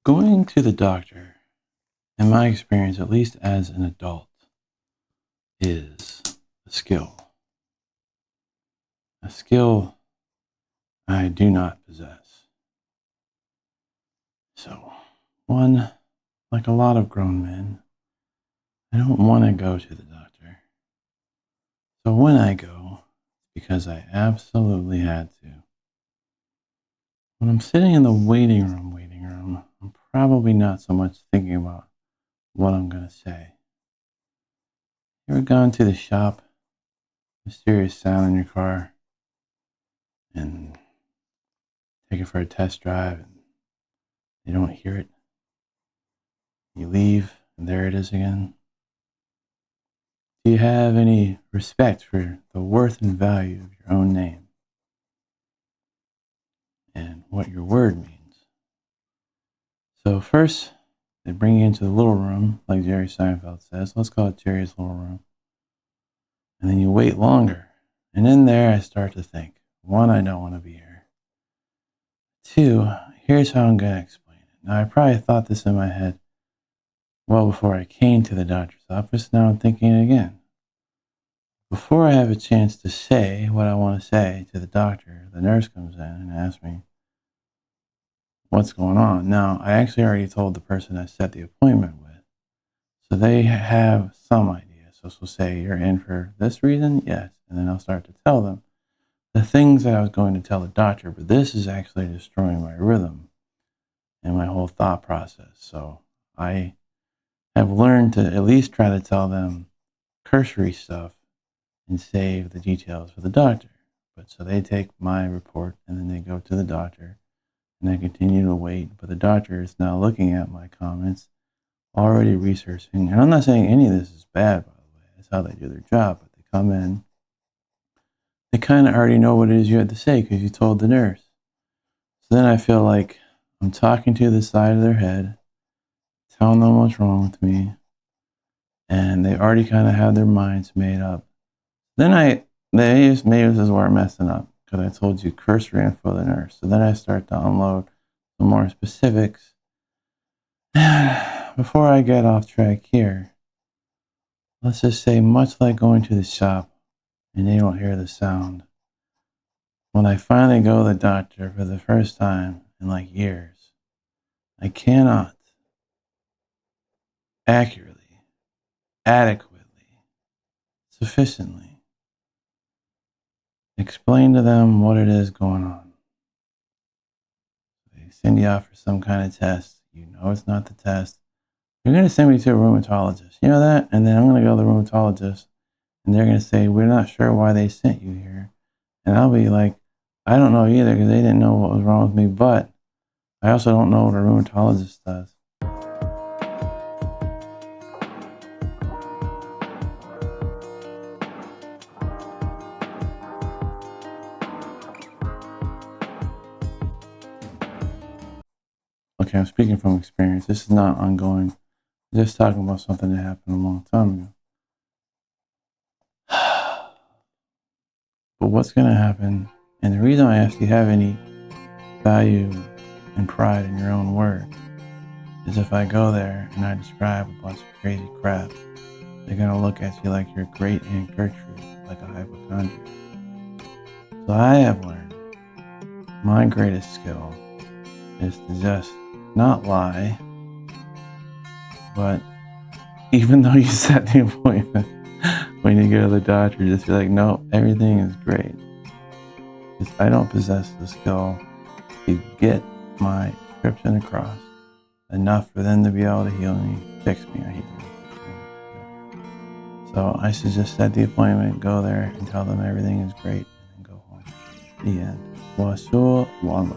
Going to the doctor, in my experience, at least as an adult, is a skill. A skill I do not possess. So, one, like a lot of grown men, I don't want to go to the doctor. So when I go, it's because I absolutely had to. When I'm sitting in the waiting room, I'm probably not so much thinking about what I'm going to say. You ever gone to the shop, mysterious sound in your car, and take it for a test drive, and you don't hear it? You leave, and there it is again. Do you have any respect for the worth and value of your own name and what your word means? So first, they bring you into the little room, like Jerry Seinfeld says. Let's call it Jerry's little room. And then you wait longer. And in there, I start to think. One, I don't want to be here. Two, here's how I'm going to explain it. Now, I probably thought this in my head well before I came to the doctor's office. Now I'm thinking it again. Before I have a chance to say what I want to say to the doctor, the nurse comes in and asks me what's going on. Now, I actually already told the person I set the appointment with, so they have some idea. So she'll say, you're in for this reason? Yes. And then I'll start to tell them the things that I was going to tell the doctor, but this is actually destroying my rhythm and my whole thought process. So I have learned to at least try to tell them cursory stuff and save the details for the doctor. But so they take my report and then they go to the doctor and I continue to wait. But the doctor is now looking at my comments, already researching. And I'm not saying any of this is bad, by the way. That's how they do their job. But they come in, they kind of already know what it is you have to say because you told the nurse. So then I feel like I'm talking to the side of their head, telling them what's wrong with me, and they already kind of have their minds made up. Then maybe this is where I'm messing up, because I told you cursory info of the nurse. So then I start to unload some more specifics. Before I get off track here, let's just say, much like going to the shop and you don't hear the sound, when I finally go to the doctor for the first time in like years, I cannot accurately, adequately, sufficiently explain to them what it is going on. They send you out for some kind of test. You know it's not the test. You're going to send me to a rheumatologist. You know that? And then I'm going to go to the rheumatologist, and they're going to say, we're not sure why they sent you here. And I'll be like, I don't know either, because they didn't know what was wrong with me, but I also don't know what a rheumatologist does. Okay, I'm speaking from experience. This is not ongoing. I'm just talking about something that happened a long time ago. But what's going to happen, and the reason I ask, do you have any value and pride in your own word, is if I go there and I describe a bunch of crazy crap, they're going to look at you like you're great Aunt Gertrude, like a hypochondriac. So I have learned my greatest skill is to just not lie, but even though you set the appointment, when you go to the doctor, just be like, no, everything is great. Because I don't possess the skill to get my prescription across enough for them to be able to heal me, fix me. I hate them. So I should just set the appointment, go there, and tell them everything is great, and then go home. The end. Bonjour, one.